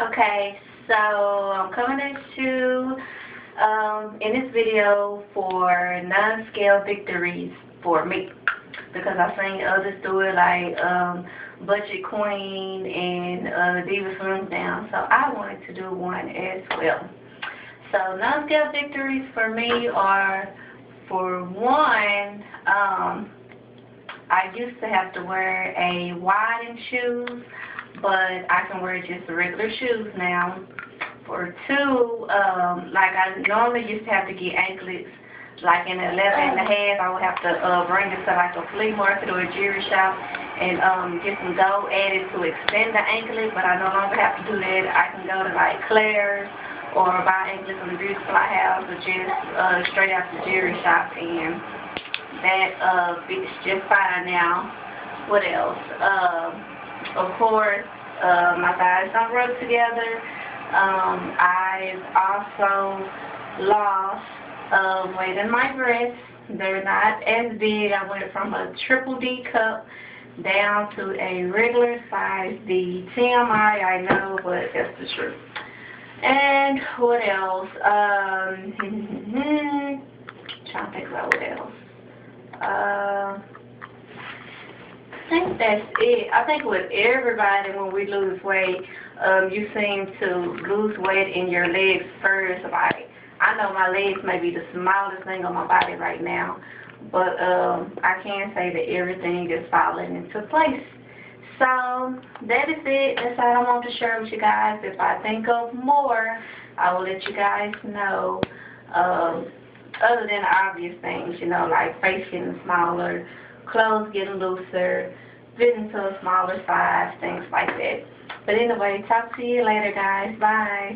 Okay, so I'm coming at you in this video for non-scale victories for me, because I've seen others do it like Budget Queen and Diva Slims Down, so I wanted to do one as well. So non-scale victories for me are, for one, I used to have to wear a widened shoes, but I can wear just the regular shoes now. For two, like I normally used to have to get anklets, like in 11 and a half, I would have to bring it to like a flea market or a jewelry shop and get some gold added to extend the anklet, but I no longer have to do that. I can go to like Claire's or buy anklets from the beauty supply house or just straight out the jewelry shop, and that fits just fine now. What else? Of course, my thighs don't rub together. I've also lost weight in my breasts. They're not as big. I went from a triple D cup down to a regular size D. TMI, I know, but that's the truth. And what else? Trying to think about what else. I think that's it. I think with everybody, when we lose weight, you seem to lose weight in your legs first. Like, I know my legs may be the smallest thing on my body right now, but I can say that everything is falling into place. So that is it. That's all I want to share with you guys. If I think of more, I will let you guys know. Other than obvious things, you know, like face getting smaller, clothes getting looser, fitting to a smaller size, things like that. But anyway, talk to you later, guys. Bye.